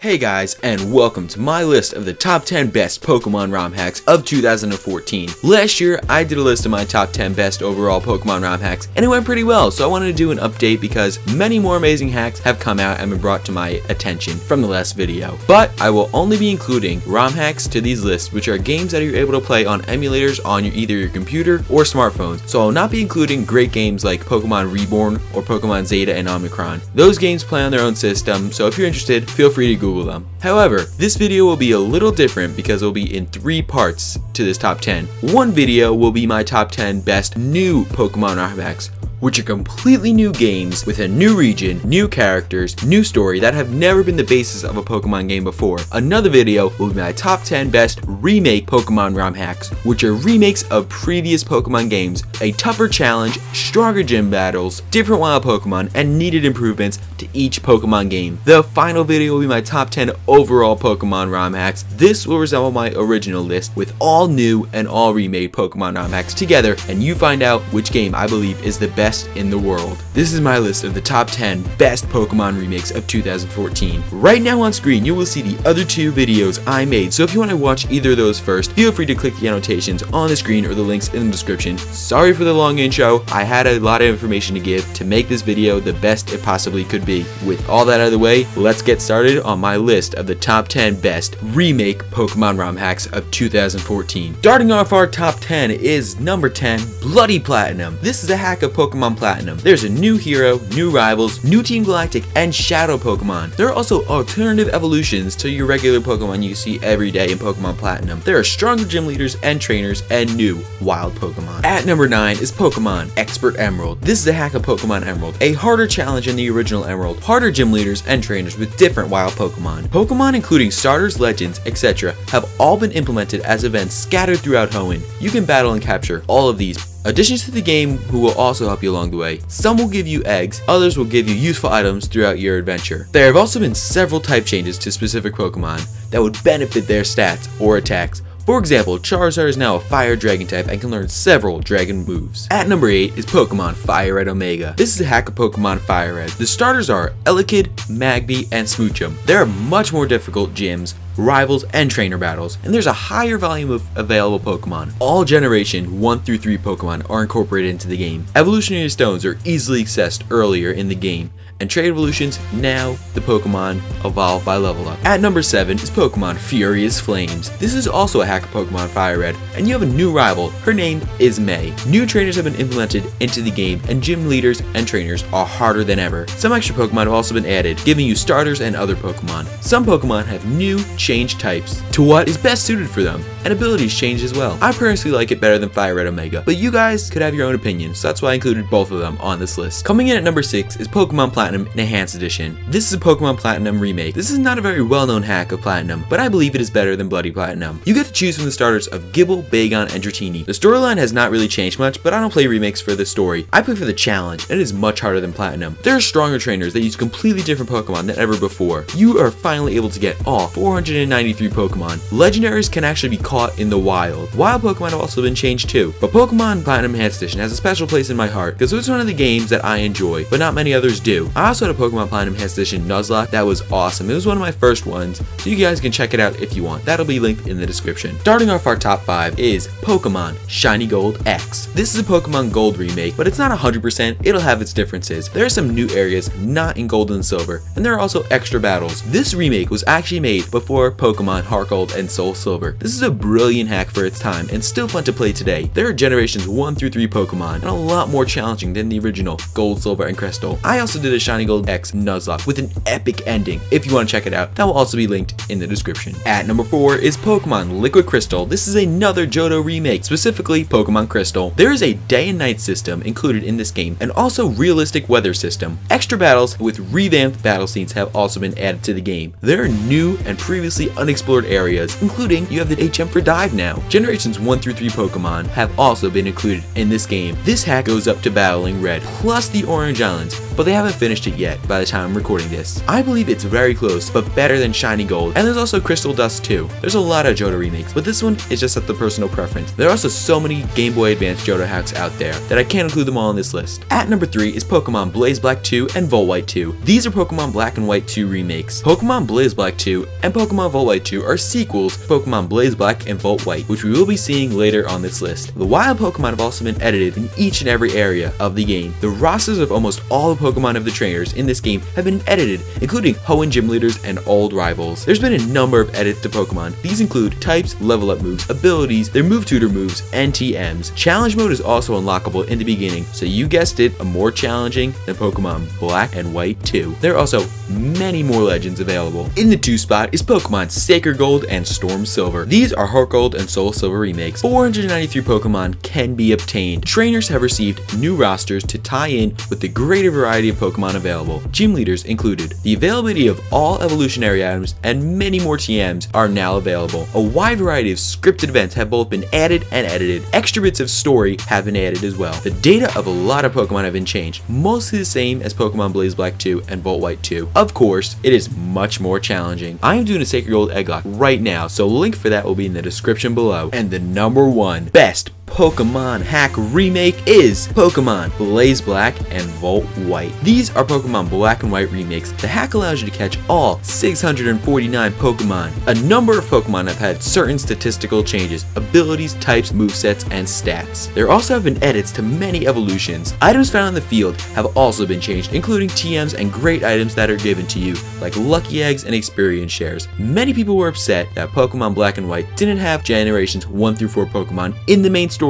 Hey guys, and welcome to my list of the top 10 best Pokemon ROM hacks of 2014. Last year, I did a list of my top 10 best overall Pokemon ROM hacks, and it went pretty well, so I wanted to do an update because many more amazing hacks have come out and been brought to my attention from the last video. But I will only be including ROM hacks to these lists, which are games that you're able to play on emulators on either your computer or smartphones. So I will not be including great games like Pokemon Reborn or Pokemon Zeta and Omicron. Those games play on their own system, so if you're interested, feel free to Google them. However, this video will be a little different because it will be in 3 parts to this top 10. One video will be my top 10 best new Pokemon ROM hacks, which are completely new games with a new region, new characters, new story that have never been the basis of a Pokemon game before. Another video will be my top 10 best remake Pokemon ROM hacks, which are remakes of previous Pokemon games, a tougher challenge, stronger gym battles, different wild Pokemon, and needed improvements to each Pokemon game. The final video will be my top 10 overall Pokemon ROM hacks. This will resemble my original list with all new and all remade Pokemon ROM hacks together, and you find out which game I believe is the best in the world. This is my list of the top 10 best Pokemon remakes of 2014. Right now on screen you will see the other 2 videos I made, so if you want to watch either of those first, feel free to click the annotations on the screen or the links in the description. Sorry for the long intro, I had a lot of information to give to make this video the best it possibly could be. With all that out of the way, let's get started on my list of the top 10 best remake Pokemon ROM hacks of 2014. Starting off our top 10 is number 10, Bloody Platinum. This is a hack of Pokemon Platinum. There's a new hero, new rivals, new Team Galactic, and Shadow Pokemon. There are also alternative evolutions to your regular Pokemon you see every day in Pokemon Platinum. There are stronger gym leaders and trainers and new wild Pokemon. At number 9 is Pokemon Expert Emerald. This is a hack of Pokemon Emerald, a harder challenge in the original Emerald, harder gym leaders and trainers with different wild Pokemon. Pokemon including starters, legends, etc. have all been implemented as events scattered throughout Hoenn. You can battle and capture all of these additions to the game who will also help you along the way. Some will give you eggs, others will give you useful items throughout your adventure. There have also been several type changes to specific Pokemon that would benefit their stats or attacks. For example, Charizard is now a Fire Dragon type and can learn several Dragon moves. At number 8 is Pokemon Fire Red Omega. This is a hack of Pokemon Fire Red. The starters are Elekid, Magby, and Smoochum. There are much more difficult gyms, rivals, and trainer battles, and there's a higher volume of available Pokemon. All generation 1 through 3 Pokemon are incorporated into the game. Evolutionary stones are easily accessed earlier in the game, and trade evolutions, now the Pokemon evolve by level up. At number 7 is Pokemon Furious Flames. This is also a hack of Pokemon Fire Red, and you have a new rival. Her name is May. New trainers have been implemented into the game, and gym leaders and trainers are harder than ever. Some extra Pokemon have also been added, giving you starters and other Pokemon. Some Pokemon have new changed types to what is best suited for them, and abilities change as well. I personally like it better than Fire Red Omega, but you guys could have your own opinion, so that's why I included both of them on this list. Coming in at number 6 is Pokemon Platinum Enhanced Edition. This is a Pokemon Platinum remake. This is not a very well-known hack of Platinum, but I believe it is better than Bloody Platinum. You get to choose from the starters of Gible, Bagon, and Dratini. The storyline has not really changed much, but I don't play remakes for the story. I play for the challenge, and it is much harder than Platinum. There are stronger trainers that use completely different Pokemon than ever before. You are finally able to get all 493 Pokemon. Legendaries can actually be caught in the wild. Wild Pokemon have also been changed too, but Pokemon Platinum Enhanced Edition has a special place in my heart because it's one of the games that I enjoy, but not many others do. I also had a Pokemon Platinum Enhanced Edition Nuzlocke that was awesome. It was one of my first ones, so you guys can check it out if you want. That'll be linked in the description. Starting off our top 5 is Pokemon Shiny Gold X. This is a Pokemon Gold remake, but it's not 100%. It'll have its differences. There are some new areas not in Gold and Silver, and there are also extra battles. This remake was actually made before Pokemon Heart Gold and Soul Silver. This is a brilliant hack for its time and still fun to play today. There are generations 1 through 3 Pokemon and a lot more challenging than the original Gold, Silver, and Crystal. I also did a Shiny Gold X Nuzlocke with an epic ending. If you want to check it out, that will also be linked in the description. At number 4 is Pokemon Liquid Crystal. This is another Johto remake, specifically Pokemon Crystal. There is a day and night system included in this game and also realistic weather system. Extra battles with revamped battle scenes have also been added to the game. There are new and previously unexplored areas, including you have the HM for Dive now. Generations 1 through 3 Pokemon have also been included in this game. This hack goes up to battling Red, plus the Orange Islands, but they haven't finished it yet by the time I'm recording this. I believe it's very close, but better than Shiny Gold, and there's also Crystal Dust too. There's a lot of Johto remakes, but this one is just at the personal preference. There are also so many Game Boy Advance Johto hacks out there that I can't include them all on this list. At number 3 is Pokemon Blaze Black 2 and Volt White 2. These are Pokemon Black and White 2 remakes. Pokemon Blaze Black 2 and Pokemon Volt White 2 are sequels to Pokemon Blaze Black and Volt White, which we will be seeing later on this list. The wild Pokemon have also been edited in each and every area of the game. The rosters of almost all the Pokemon of the trainers in this game have been edited, including Hoenn gym leaders and old rivals. There's been a number of edits to Pokemon. These include types, level up moves, abilities, their move tutor moves, and TMs. Challenge mode is also unlockable in the beginning, so you guessed it, a more challenging than Pokemon Black and White 2. There are also many more legends available. In the 2 spot is Pokemon Sacred Gold and Storm Silver. These are Heart Gold and Soul Silver remakes. 493 Pokemon can be obtained. Trainers have received new rosters to tie in with the greater variety of Pokemon available, gym leaders included. The availability of all evolutionary items and many more TMs are now available. A wide variety of scripted events have both been added and edited. Extra bits of story have been added as well. The data of a lot of Pokemon have been changed, mostly the same as Pokemon Blaze Black 2 and Volt White 2. Of course, it is much more challenging. I am doing a Sacred Gold Egglocke right now, so a link for that will be in the description below. And the number 1 best Pokemon hack remake is Pokemon Blaze Black and Volt White. These are Pokemon Black and White remakes. The hack allows you to catch all 649 Pokemon. A number of Pokemon have had certain statistical changes, abilities, types, movesets, and stats. There also have been edits to many evolutions. Items found in the field have also been changed, including TMs and great items that are given to you, like Lucky Eggs and Experience Shares. Many people were upset that Pokemon Black and White didn't have generations 1 through 4 Pokemon in the main story.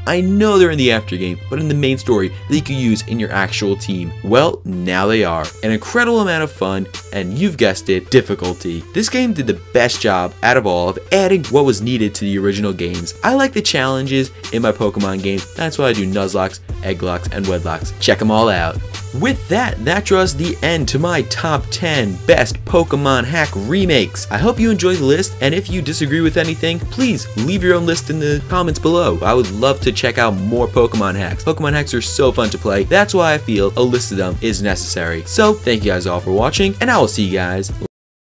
I know they're in the aftergame, but in the main story that you can use in your actual team. Well, now they are. An incredible amount of fun, and you've guessed it, difficulty. This game did the best job out of all of adding what was needed to the original games. I like the challenges in my Pokemon game. That's why I do Nuzlocks, Egglocks, and Wedlocks. Check them all out. With that draws the end to my top 10 best Pokemon hack remakes. I hope you enjoyed the list, and if you disagree with anything, please leave your own list in the comments below. I would love to check out more Pokemon hacks. Pokemon hacks are so fun to play. That's why I feel a list of them is necessary. So, thank you guys all for watching, and I will see you guys later.